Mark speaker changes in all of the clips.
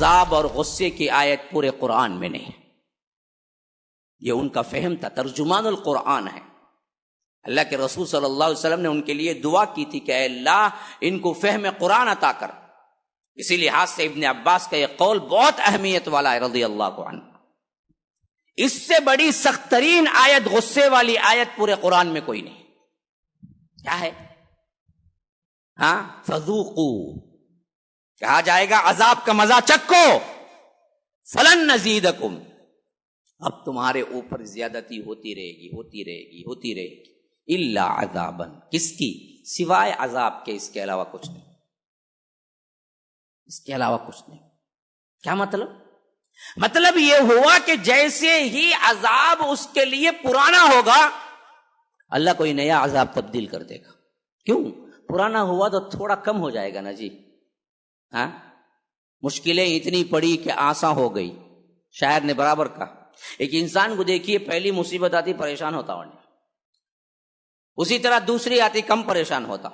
Speaker 1: عذاب اور غصے کی آیت پورے قرآن میں نہیں. یہ ان کا فہم تھا. ترجمان القرآن ہے. اللہ کے رسول صلی اللہ علیہ وسلم نے ان کے لیے دعا کی تھی کہ اے اللہ ان کو فہم قرآن عطا کر. اسی لحاظ سے ابن عباس کا یہ قول بہت اہمیت والا ہے رضی اللہ عنہ. اس سے بڑی سخت ترین آیت، غصے والی آیت پورے قرآن میں کوئی نہیں. کیا ہے؟ فذوقوا، کہا جائے گا عذاب کا مزہ چکھو. فلن نزیدکم، اب تمہارے اوپر زیادتی ہوتی رہے گی، ہوتی رہے گی، ہوتی رہے گی. الا عذابا، کس کی؟ سوائے عذاب کے، اس کے علاوہ کچھ نہیں. اس کے علاوہ کچھ نہیں. کیا مطلب؟ مطلب یہ ہوا کہ جیسے ہی عذاب اس کے لیے پرانا ہوگا اللہ کوئی نیا عذاب تبدیل کر دے گا. کیوں؟ پرانا ہوا تو تھوڑا کم ہو جائے گا نا جی. مشکلیں اتنی پڑی کہ آسان ہو گئی. شاعر نے برابر کہا، ایک انسان کو دیکھیے پہلی مصیبت آتی پریشان ہوتا ہونے، اسی طرح دوسری آتی کم پریشان ہوتا،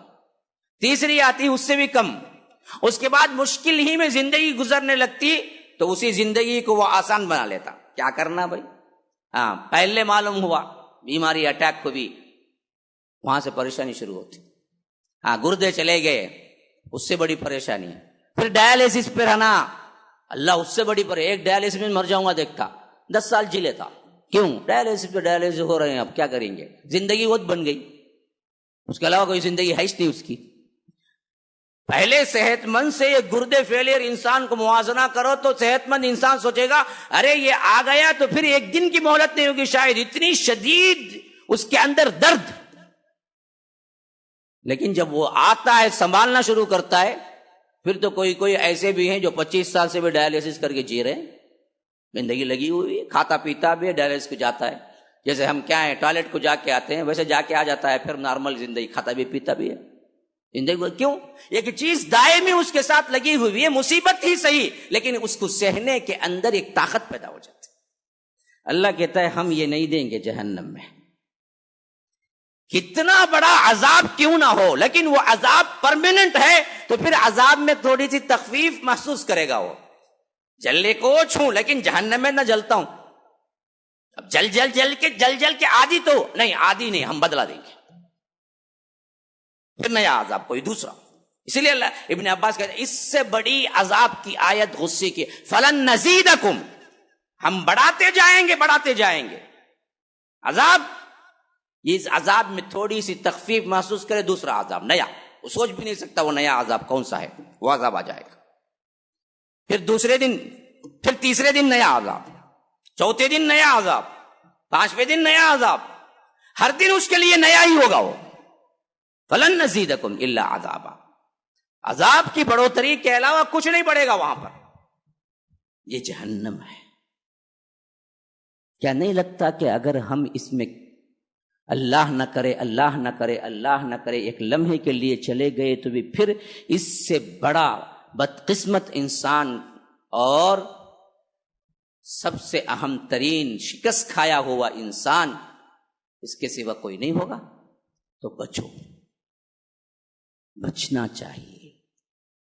Speaker 1: تیسری آتی اس سے بھی کم، اس کے بعد مشکل ہی میں زندگی گزرنے لگتی تو اسی زندگی کو وہ آسان بنا لیتا. کیا کرنا بھائی؟ پہلے معلوم ہوا بیماری اٹیک ہوئی، وہاں سے پریشانی شروع ہوتی. گردے چلے گئے، اس سے بڑی پریشانی ہے. پھر ڈائلسس پہ رہنا، اللہ اس سے بڑی ایک ڈائلسس میں مر جاؤں گا دیکھتا 10 سال جی لیتا. کیوں؟ ڈائلسس پہ ڈائلسس ہو رہے ہیں، اب کیا کریں گے؟ زندگی وہ بن گئی، اس کے علاوہ کوئی زندگی ہے نہیں اس کی. پہلے صحت مند سے یہ گردے فیلئر انسان کو موازنہ کرو تو صحت مند انسان سوچے گا ارے یہ آ گیا تو پھر ایک دن کی مہلت نہیں ہوگی، شاید اتنی شدید اس کے اندر درد. لیکن جب وہ آتا ہے سنبھالنا شروع کرتا ہے، پھر تو کوئی ایسے بھی ہیں جو 25 سال سے بھی ڈائلسس کر کے جی رہے ہیں، زندگی لگی ہوئی ہے، کھاتا پیتا بھی ہے، ڈائلسس کو جاتا ہے. جیسے ہم کیا ہیں ٹوائلٹ کو جا کے آتے ہیں ویسے جا کے آ جاتا ہے، پھر نارمل زندگی، کھاتا بھی پیتا بھی ہے زندگی. کیوں؟ ایک چیز دائمی اس کے ساتھ لگی ہوئی ہے، مصیبت ہی صحیح لیکن اس کو سہنے کے اندر ایک طاقت پیدا ہو جاتی. اللہ کہتا ہے ہم یہ نہیں دیں گے جہنم میں، کتنا بڑا عذاب کیوں نہ ہو، لیکن وہ عذاب پرماننٹ ہے تو پھر عذاب میں تھوڑی سی تخفیف محسوس کرے گا. وہ جلنے کو چھوں لیکن جہنم میں نہ جلتا ہوں. اب جل کے عادی تو نہیں، عادی نہیں، ہم بدلا دیں گے پھر نیا عذاب کوئی دوسرا. اسی لیے اللہ ابن عباس کہتے ہیں اس سے بڑی عذاب کی آیت غصے کی، فلن نزیدکم، ہم بڑھاتے جائیں گے عذاب. اس عذاب میں تھوڑی سی تخفیف محسوس کرے دوسرا عذاب نیا، وہ سوچ بھی نہیں سکتا وہ نیا عذاب کون سا ہے، وہ عذاب آ جائے گا. پھر دوسرے دن، پھر تیسرے دن نیا عذاب، چوتھے دن نیا عذاب، 5ویں دن نیا عذاب، ہر دن اس کے لیے نیا ہی ہوگا. وہ فلن نزیدکم الا عذابا، عذاب کی بڑھوتری کے علاوہ کچھ نہیں بڑھے گا وہاں پر. یہ جہنم ہے. کیا نہیں لگتا کہ اگر ہم اس میں اللہ نہ کرے ایک لمحے کے لیے چلے گئے تو بھی پھر اس سے بڑا بدقسمت انسان اور سب سے اہم ترین شکست کھایا ہوا انسان اس کے سوا کوئی نہیں ہوگا. تو بچو، بچنا چاہیے.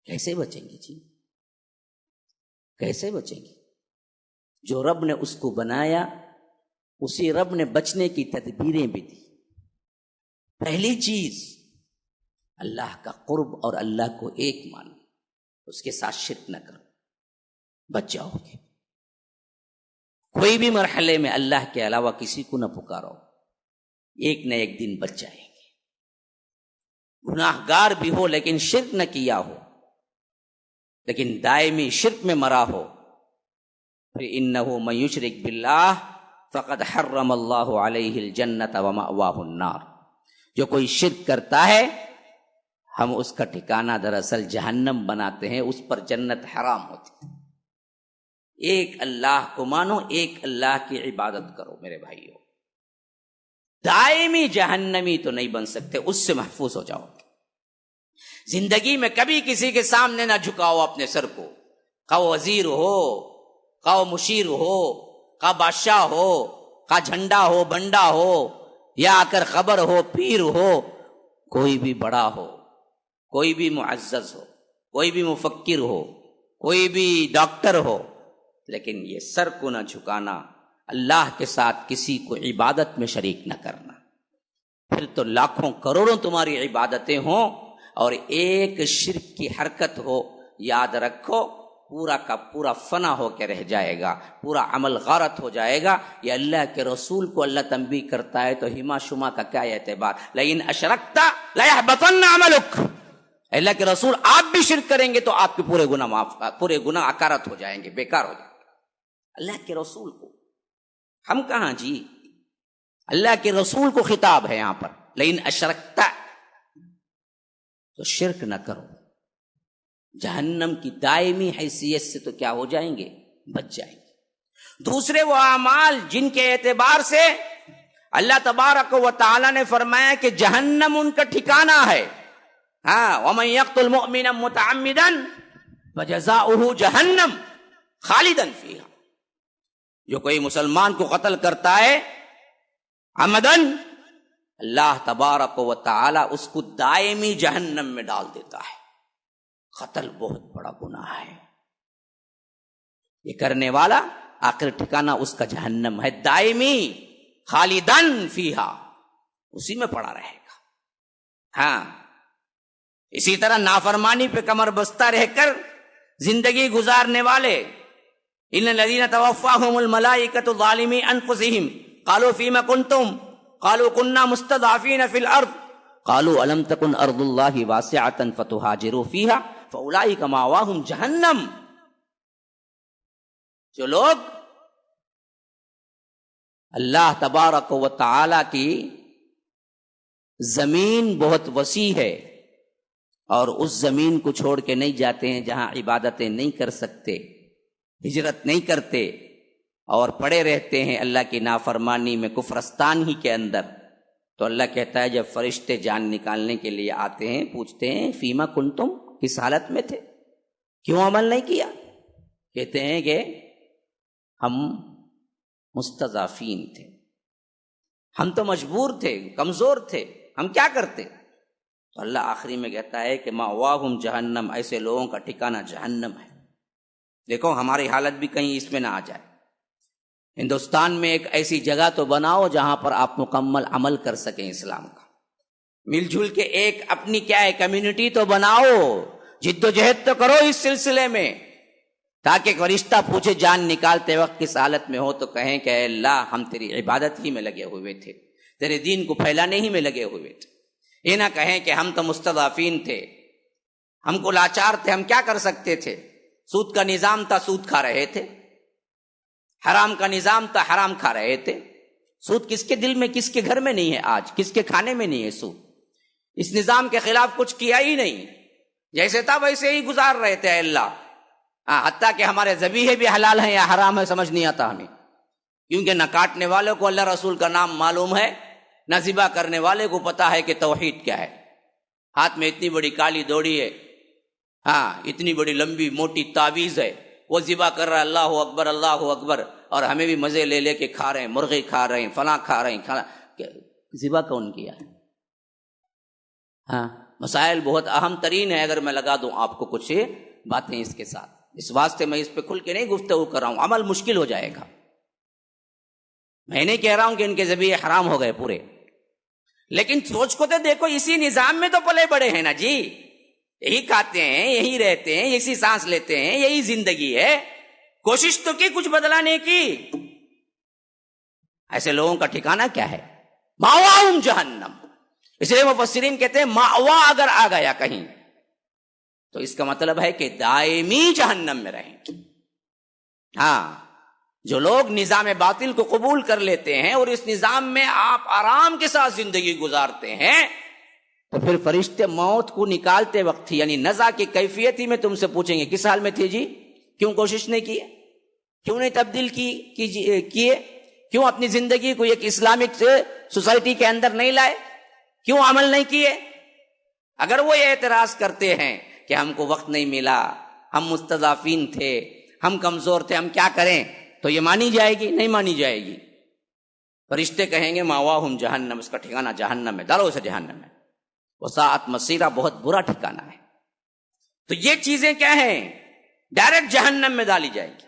Speaker 1: کیسے بچیں گے جی؟ کیسے بچیں گے؟ جو رب نے اس کو بنایا اسی رب نے بچنے کی تدبیریں بھی دی. پہلی چیز اللہ کا قرب اور اللہ کو ایک مانو، اس کے ساتھ شرک نہ کرو، بچ جاؤ گے. کوئی بھی مرحلے میں اللہ کے علاوہ کسی کو نہ پکارو، ایک نہ ایک دن بچ جائیں گے. گناہ گار بھی ہو لیکن شرک نہ کیا ہو، لیکن دائمی شرک میں مرا ہو، پھر انہ من یشرک باللہ فقد حرم اللہ علیہ الجنۃ ومأواہ النار. جو کوئی شرک کرتا ہے ہم اس کا ٹھکانہ دراصل جہنم بناتے ہیں، اس پر جنت حرام ہوتی ہے. ایک اللہ کو مانو، ایک اللہ کی عبادت کرو میرے بھائیو. دائمی جہنمی تو نہیں بن سکتے، اس سے محفوظ ہو جاؤ. زندگی میں کبھی کسی کے سامنے نہ جھکاؤ اپنے سر کو، خواہ وزیر ہو، خواہ مشیر ہو، خواہ بادشاہ ہو، خواہ جھنڈا ہو، بنڈا ہو، یا آ کر خبر ہو، پیر ہو، کوئی بھی بڑا ہو، کوئی بھی معزز ہو، کوئی بھی مفکر ہو، کوئی بھی ڈاکٹر ہو، لیکن یہ سر کو نہ جھکانا، اللہ کے ساتھ کسی کو عبادت میں شریک نہ کرنا. پھر تو لاکھوں کروڑوں تمہاری عبادتیں ہوں اور ایک شرک کی حرکت ہو، یاد رکھو پورا کا پورا فنا ہو کے رہ جائے گا، پورا عمل غارت ہو جائے گا. یہ اللہ کے رسول کو اللہ تنبیہ کرتا ہے تو ہما شما کا کیا اعتبار. لئن اشرکت لیحبطن عملک، اللہ کے رسول آپ بھی شرک کریں گے تو آپ کے پورے گناہ اکارت ہو جائیں گے، بیکار ہو جائیں گے. اللہ کے رسول کو، ہم کہاں جی، اللہ کے رسول کو خطاب ہے یہاں پر. لئن اشرکت، تو شرک نہ کرو. جہنم کی دائمی حیثیت سے تو کیا ہو جائیں گے، بچ جائیں گے. دوسرے وہ اعمال جن کے اعتبار سے اللہ تبارک و تعالی نے فرمایا کہ جہنم ان کا ٹھکانہ ہے. وَمَن يَقْتُلْ مُؤْمِنًا مُتَعَمِّدًا فَجَزَاؤُهُ جَهَنَّمُ خَالِدًا فِيهَا. جو کوئی مسلمان کو قتل کرتا ہے عمدن، اللہ تبارک و تعالی اس کو دائمی جہنم میں ڈال دیتا ہے. قتل بہت بڑا گناہ ہے، یہ کرنے والا آخر ٹھکانہ اس کا جہنم ہے، دائمی خالدن فیہا، اسی میں پڑا رہے گا. اسی طرح نافرمانی پہ کمر بستہ رہ کر زندگی گزارنے والے، ان الذین توفاہم الملائکۃ ظالمی انفسہم قالوا فیم کنتم قالوا کنا مستضعفین فی الارض قالوا الم تکن ارض اللہ واسعۃ فتہاجروا فیہا فاولئک مأواہم جہنم. جو لوگ اللہ تبارک و تعالی کی زمین بہت وسیع ہے اور اس زمین کو چھوڑ کے نہیں جاتے ہیں جہاں عبادتیں نہیں کر سکتے، ہجرت نہیں کرتے اور پڑے رہتے ہیں اللہ کی نافرمانی میں کفرستان ہی کے اندر، تو اللہ کہتا ہے جب فرشتے جان نکالنے کے لیے آتے ہیں پوچھتے ہیں فیما کنتم، کس حالت میں تھے، کیوں عمل نہیں کیا؟ کہتے ہیں کہ ہم مستضعفین تھے، ہم تو مجبور تھے، کمزور تھے، ہم کیا کرتے؟ تو اللہ آخری میں کہتا ہے کہ مأواہم جہنم، ایسے لوگوں کا ٹھکانہ جہنم ہے. دیکھو ہماری حالت بھی کہیں اس میں نہ آ جائے. ہندوستان میں ایک ایسی جگہ تو بناؤ جہاں پر آپ مکمل عمل کر سکیں اسلام کا، مل جل کے ایک اپنی کیا ہے کمیونٹی تو بناؤ، جد و جہد تو کرو اس سلسلے میں، تاکہ فرشتہ پوچھے جان نکالتے وقت کس حالت میں ہو تو کہیں کہ اے اللہ ہم تیری عبادت ہی میں لگے ہوئے تھے، تیرے دین کو پھیلانے ہی میں لگے ہوئے تھے. یہ نہ کہیں کہ ہم تو مستضعفین تھے، ہم کو لاچار تھے، ہم کیا کر سکتے تھے، سود کا نظام تھا سود کھا رہے تھے، حرام کا نظام تھا حرام کھا رہے تھے. سود کس کے دل میں، کس کے گھر میں نہیں ہے آج، کس کے کھانے میں نہیں ہے سود. اس نظام کے خلاف کچھ کیا ہی نہیں، جیسے تھا ویسے ہی گزار رہے تھے اللہ. حتیٰ کہ ہمارے ذبیحے بھی حلال ہیں یا حرام ہے سمجھ نہیں آتا ہمیں، کیونکہ نہ کاٹنے والوں کو اللہ رسول کا نام معلوم ہے، نہ ذبح کرنے والے کو پتا ہے کہ توحید کیا ہے. ہاتھ میں اتنی بڑی کالی دوڑی ہے، اتنی بڑی لمبی موٹی تعویذ ہے، وہ ذبح کر رہا ہے اللہ اکبر اللہ اکبر، اور ہمیں بھی مزے لے لے کے کھا رہے ہیں، مرغی کھا رہے ہیں، فلاں کھا رہے ہیں. ذبح کون کیا ہے؟ مسائل بہت اہم ترین ہے، اگر میں لگا دوں آپ کو کچھ باتیں اس کے ساتھ، اس واسطے میں اس پہ کھل کے نہیں گفتگو کر رہا ہوں، عمل مشکل ہو جائے گا. میں نہیں کہہ رہا ہوں کہ ان کے ذبیحے حرام ہو گئے پورے، لیکن سوچ کو تو دیکھو، اسی نظام میں تو پلے بڑے ہیں نا جی، یہی کھاتے ہیں، یہی رہتے ہیں، اسی سانس لیتے ہیں، یہی زندگی ہے. کوشش تو کی کچھ بدلانے کی. ایسے لوگوں کا ٹھکانہ کیا ہے؟ مأواہم جہنم. اس لیے مفسرین کہتے ہیں مأوا اگر آ گیا کہیں تو اس کا مطلب ہے کہ دائمی جہنم میں رہیں. جو لوگ نظام باطل کو قبول کر لیتے ہیں اور اس نظام میں آپ آرام کے ساتھ زندگی گزارتے ہیں، تو پھر فرشتے موت کو نکالتے وقت یعنی نزع کی کیفیت ہی میں تم سے پوچھیں گے کس حال میں تھے جی، کیوں کوشش نہیں کی، کیوں نہیں تبدیل کیے، کیوں اپنی زندگی کو ایک اسلامک سوسائٹی کے اندر نہیں لائے، کیوں عمل نہیں کیے. اگر وہ یہ اعتراض کرتے ہیں کہ ہم کو وقت نہیں ملا، ہم مستضعفین تھے، ہم کمزور تھے، ہم کیا کریں، تو یہ مانی جائے گی؟ نہیں مانی جائے گی. فرشتے کہیں گے مأواہم جہنم، اس کا ٹھکانہ جہنم ہے، ڈالو اسے جہنم ہے، وساعت مصیرہ، بہت برا ٹھکانہ ہے. تو یہ چیزیں کیا ہیں؟ ڈائریکٹ جہنم میں ڈالی جائیں گی.